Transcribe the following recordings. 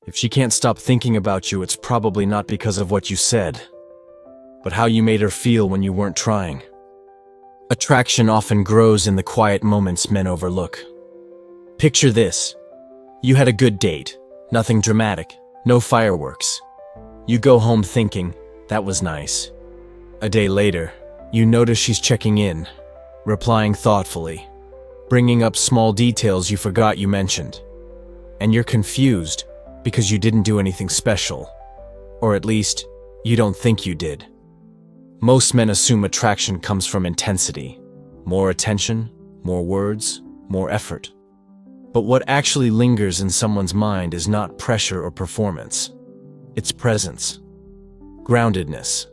If she can't stop thinking about you, it's probably not because of what you said, but how you made her feel when you weren't trying. Attraction often grows in the quiet moments men overlook. Picture this. You had a good date, nothing dramatic, no fireworks. You go home thinking, that was nice. A day later, you notice she's checking in, replying thoughtfully, bringing up small details you forgot you mentioned. And you're confused because you didn't do anything special. Or at least, you don't think you did. Most men assume attraction comes from intensity. More attention, more words, more effort. But what actually lingers in someone's mind is not pressure or performance. It's presence. Groundedness.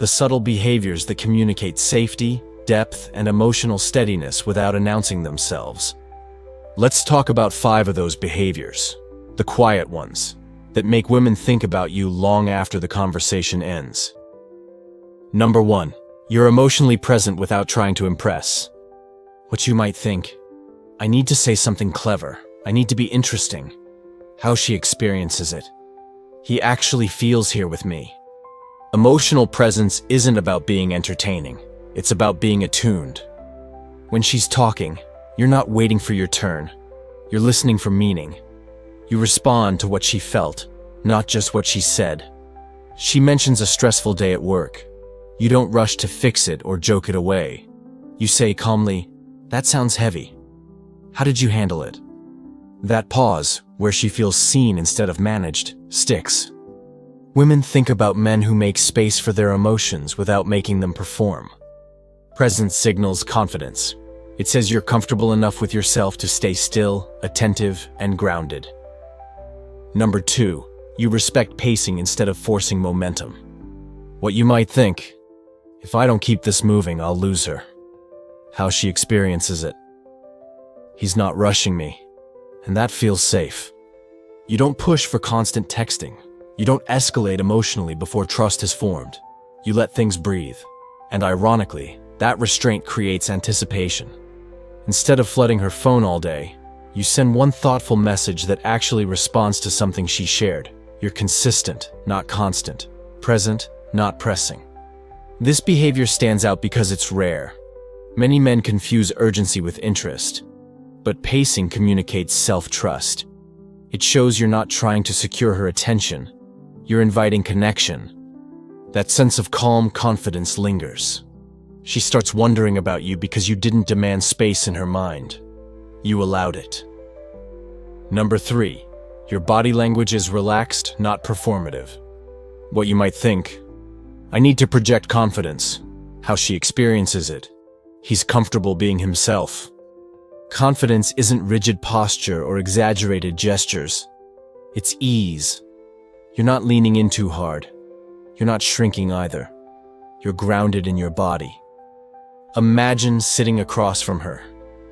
The subtle behaviors that communicate safety, depth, and emotional steadiness without announcing themselves. Let's talk about 5 of those behaviors, the quiet ones, that make women think about you long after the conversation ends. Number 1, you're emotionally present without trying to impress. What you might think, I need to say something clever, I need to be interesting. How she experiences it. He actually feels here with me. Emotional presence isn't about being entertaining, it's about being attuned. When she's talking, you're not waiting for your turn. You're listening for meaning. You respond to what she felt, not just what she said. She mentions a stressful day at work. You don't rush to fix it or joke it away. You say calmly, that sounds heavy. How did you handle it? That pause, where she feels seen instead of managed, sticks. Women think about men who make space for their emotions without making them perform. Presence signals confidence. It says you're comfortable enough with yourself to stay still, attentive, and grounded. Number 2, you respect pacing instead of forcing momentum. What you might think, if I don't keep this moving, I'll lose her. How she experiences it. He's not rushing me, and that feels safe. You don't push for constant texting. You don't escalate emotionally before trust has formed. You let things breathe. And ironically, that restraint creates anticipation. Instead of flooding her phone all day, you send one thoughtful message that actually responds to something she shared. You're consistent, not constant. Present, not pressing. This behavior stands out because it's rare. Many men confuse urgency with interest. But pacing communicates self-trust. It shows you're not trying to secure her attention. You're inviting connection. That sense of calm confidence lingers. She starts wondering about you because you didn't demand space in her mind. You allowed it. Number 3, your body language is relaxed, not performative. What you might think, I need to project confidence. How she experiences it. He's comfortable being himself. Confidence isn't rigid posture or exaggerated gestures. It's ease. You're not leaning in too hard. You're not shrinking either. You're grounded in your body. Imagine sitting across from her.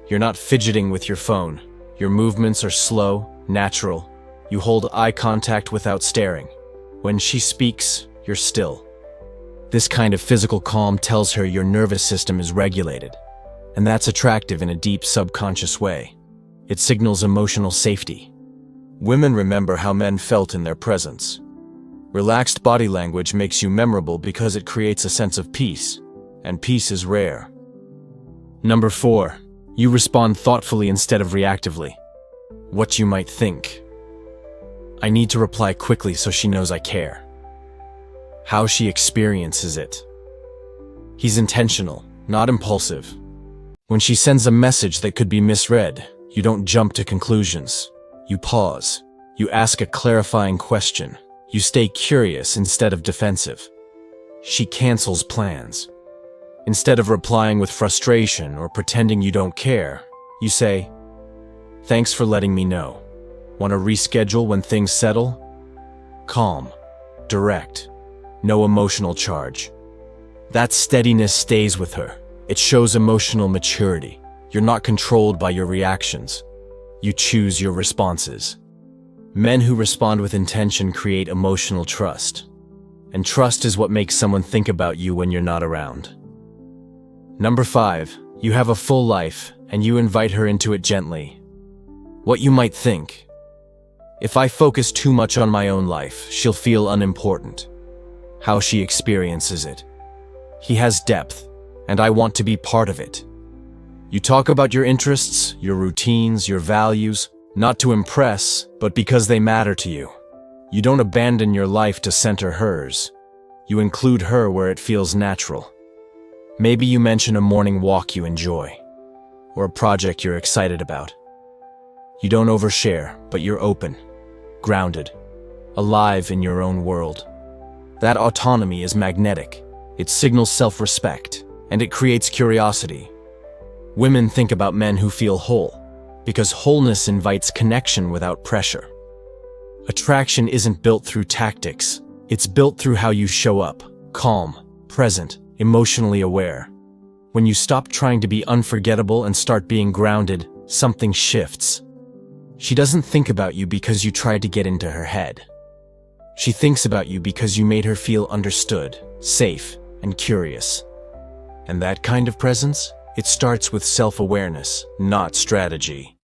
You're not fidgeting with your phone. Your movements are slow, natural. You hold eye contact without staring. When she speaks, you're still. This kind of physical calm tells her your nervous system is regulated. And that's attractive in a deep subconscious way. It signals emotional safety. Women remember how men felt in their presence. Relaxed body language makes you memorable because it creates a sense of peace, and peace is rare. Number 4, you respond thoughtfully instead of reactively. What you might think. I need to reply quickly so she knows I care. How she experiences it. He's intentional, not impulsive. When she sends a message that could be misread, you don't jump to conclusions. You pause. You ask a clarifying question. You stay curious instead of defensive. She cancels plans. Instead of replying with frustration or pretending you don't care, you say, thanks for letting me know. Want to reschedule when things settle? Calm. Direct. No emotional charge. That steadiness stays with her. It shows emotional maturity. You're not controlled by your reactions. You choose your responses. Men who respond with intention create emotional trust. And trust is what makes someone think about you when you're not around. Number 5, you have a full life, and you invite her into it gently. What you might think. If I focus too much on my own life, she'll feel unimportant. How she experiences it. He has depth, and I want to be part of it. You talk about your interests, your routines, your values, not to impress, but because they matter to you. You don't abandon your life to center hers. You include her where it feels natural. Maybe you mention a morning walk you enjoy, or a project you're excited about. You don't overshare, but you're open, grounded, alive in your own world. That autonomy is magnetic. It signals self-respect, and it creates curiosity. Women think about men who feel whole, because wholeness invites connection without pressure. Attraction isn't built through tactics. It's built through how you show up, calm, present, emotionally aware. When you stop trying to be unforgettable and start being grounded, something shifts. She doesn't think about you because you tried to get into her head. She thinks about you because you made her feel understood, safe, and curious. And that kind of presence? It starts with self-awareness, not strategy.